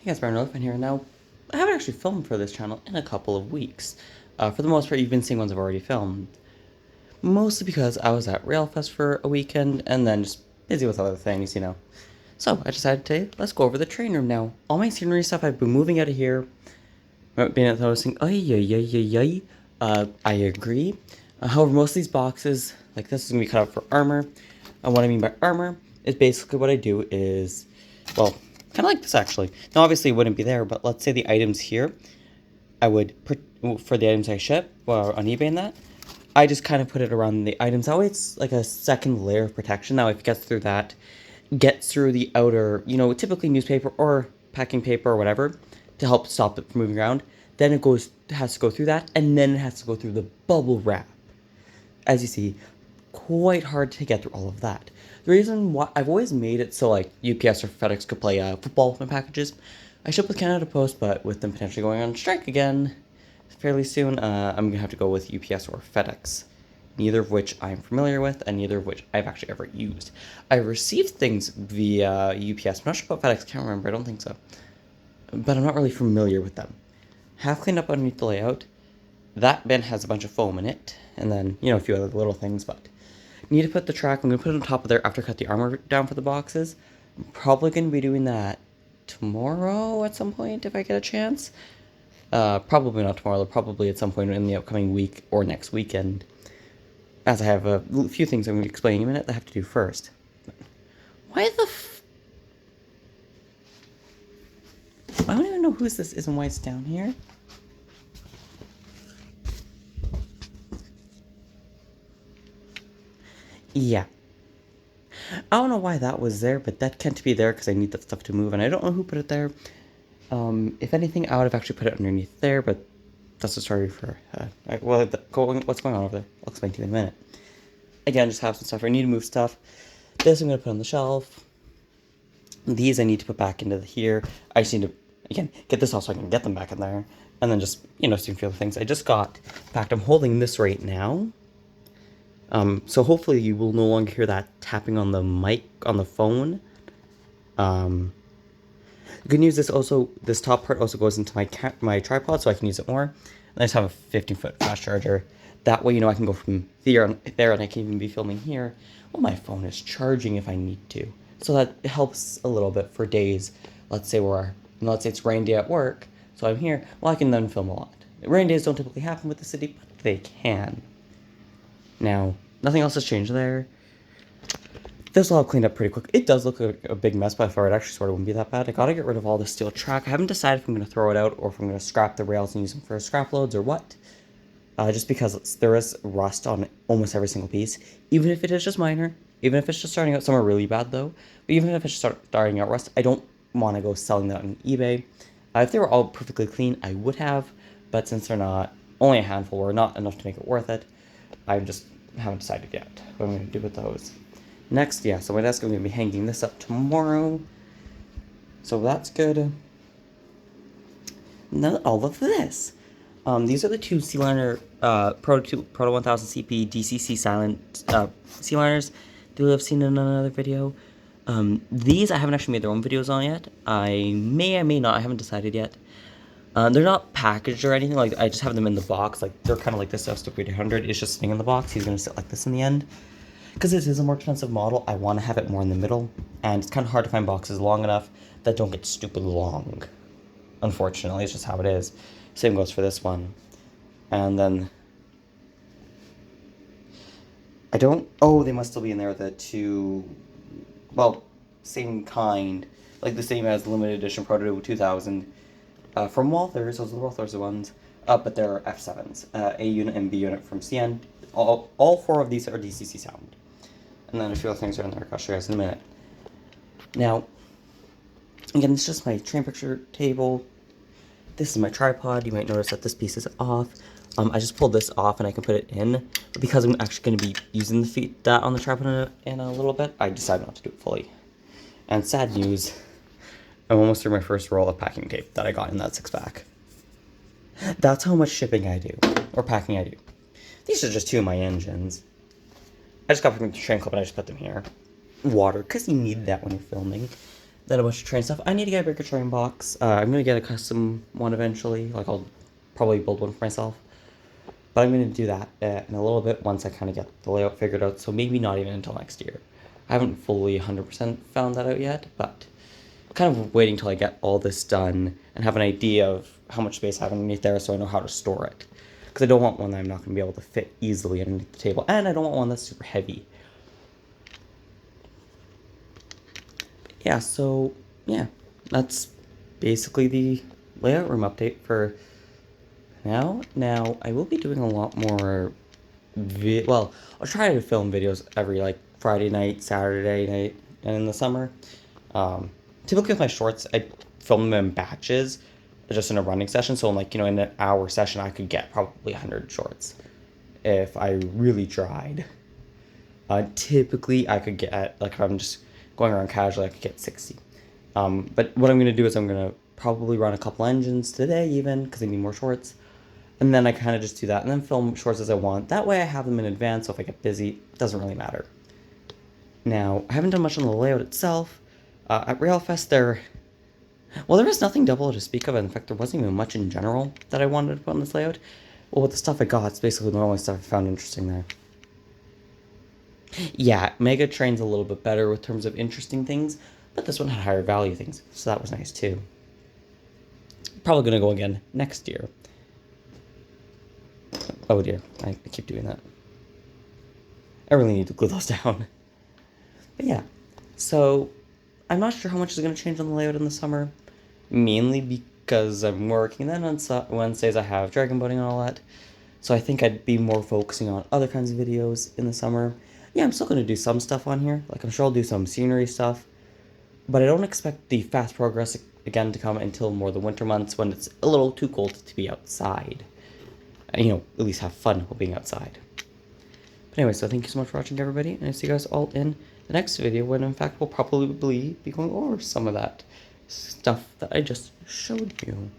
Hey guys, Brian Elephant here. Now, I haven't actually filmed for this channel in a couple of weeks. For the most part, you've been seeing ones I've already filmed. Mostly because I was at Railfest for a weekend and then just busy with other things. So I decided today, let's go over the train room now. All my scenery stuff, I've been moving out of here. Being noticing, I agree. However, most of these boxes, like this, is going to be cut out for armor. And what I mean by armor is basically what I do is, well, kind of like this actually. Now, obviously, it wouldn't be there, but let's say the items here, I would, for the items I ship on eBay and that, I just kind of put it around the items. That way it's like a second layer of protection. Now, if it gets through that, gets through the outer, typically newspaper or packing paper or whatever, to help stop it from moving around, then has to go through that, and then it has to go through the bubble wrap. As you see, quite hard to get through all of that. The reason why I've always made it so like UPS or FedEx could play football with my packages. I ship with Canada Post, but with them potentially going on strike again fairly soon, I'm gonna have to go with UPS or FedEx. Neither of which I'm familiar with, and neither of which I've actually ever used. I've received things via UPS. I'm not sure about FedEx. Can't remember. I don't think so. But I'm not really familiar with them. Half cleaned up underneath the layout. That bin has a bunch of foam in it, and then, a few other little things, but need to put the track. I'm going to put it on top of there after I cut the armor down for the boxes. I'm probably going to be doing that tomorrow at some point if I get a chance. Probably not tomorrow, probably at some point in the upcoming week or next weekend, as I have a few things I'm going to explain in a minute that I have to do first. Why the I don't even know whose this is and why it's down here. Yeah. I don't know why that was there, but that can't be there because I need that stuff to move, and I don't know who put it there. If anything, I would have actually put it underneath there, but that's a story for, what's going on over there? I'll explain to you in a minute. Again, just have some stuff. I need to move stuff. This I'm going to put on the shelf. These I need to put back into here. I just need to, again, get this off so I can get them back in there. And then just, see a few other things. I just got, in fact, I'm holding this right now. So hopefully you will no longer hear that tapping on the mic, on the phone. Good news is also, this top part also goes into my tripod so I can use it more. And I just have a 15-foot fast charger. That way, I can go from there and I can even be filming here. Well, my phone is charging if I need to. So that helps a little bit for days. Let's say it's rain day at work, so I'm here. Well, I can then film a lot. Rain days don't typically happen with the city, but they can. Now, nothing else has changed there. This will all cleaned up pretty quick. It does look like a big mess, but I thought it actually sort of wouldn't be that bad. I gotta get rid of all the steel track. I haven't decided if I'm going to throw it out or if I'm going to scrap the rails and use them for scrap loads or what. Just because there is rust on almost every single piece. Even if it is just minor. Even if it's just starting out somewhere really bad, though. But even if it's starting out rust, I don't want to go selling that on eBay. If they were all perfectly clean, I would have. But since they're not, only a handful or not enough to make it worth it, I just haven't decided yet what I'm going to do with those. Next, so my desk, I'm going to be hanging this up tomorrow. So that's good. And then all of this. These are the two Sealiner Proto 1000 CP DCC silent Sealiners that you'll have seen in another video. These I haven't actually made their own videos on yet. I may not. I haven't decided yet. They're not packaged or anything. Like, I just have them in the box. Like, they're kind of like this Stupid 800. It's just sitting in the box. He's going to sit like this in the end. Because this is a more expensive model, I want to have it more in the middle. And it's kind of hard to find boxes long enough that don't get stupid long. Unfortunately, it's just how it is. Same goes for this one. And then they must still be in there, the two, same kind, like the same as limited edition Proto 2000 from Walthers. Those are the Walthers ones, but they're F7s, A unit and B unit from CN. All four of these are DCC sound. And then a few other things are in there. I'll show you guys in a minute. Now, again, it's just my train picture table. This is my tripod. You might notice that this piece is off. I just pulled this off and I can put it in. But because I'm actually going to be using that on the tripod in a little bit, I decided not to do it fully. And sad news, I'm almost through my first roll of packing tape that I got in that 6-pack. That's how much shipping I do, or packing I do. These are just two of my engines. I just got them from the train club and I just put them here. Water, because you need that when you're filming. Then a bunch of train stuff. I need to get a bigger train box. I'm gonna get a custom one eventually. Like I'll probably build one for myself. But I'm gonna do that in a little bit once I kind of get the layout figured out. So maybe not even until next year. I haven't fully 100% found that out yet, but I'm kind of waiting till I get all this done and have an idea of how much space I have underneath there, so I know how to store it. Because I don't want one that I'm not gonna be able to fit easily underneath the table, and I don't want one that's super heavy. Yeah, so, yeah, that's basically the layout room update for now. Now, I will be doing a lot more, well, I'll try to film videos every, like, Friday night, Saturday night, and in the summer. Typically with my shorts, I film them in batches, just in a running session, so in, like, you know, in an hour session, I could get probably 100 shorts, if I really tried. Typically, I could get, like, if I'm just going around casually, I could get 60. But what I'm going to do is I'm going to probably run a couple engines today even, because I need more shorts. And then I kind of just do that, and then film shorts as I want. That way I have them in advance, so if I get busy, it doesn't really matter. Now, I haven't done much on the layout itself. At Railfest, there is nothing double to speak of. In fact, there wasn't even much in general that I wanted to put on this layout. Well, with the stuff I got, it's basically the only stuff I found interesting there. Yeah, Mega Train's a little bit better with terms of interesting things, but this one had higher value things, so that was nice too. Probably gonna go again next year. Oh dear, I keep doing that. I really need to glue those down. But yeah, so I'm not sure how much is going to change on the layout in the summer, mainly because I'm working. Then on Wednesdays I have dragon boating and all that, so I think I'd be more focusing on other kinds of videos in the summer. Yeah, I'm still going to do some stuff on here, like I'm sure I'll do some scenery stuff, but I don't expect the fast progress again to come until more the winter months when it's a little too cold to be outside. And, you know, at least have fun while being outside. But anyway, so thank you so much for watching, everybody, and I'll see you guys all in the next video when, in fact, we'll probably be going over some of that stuff that I just showed you.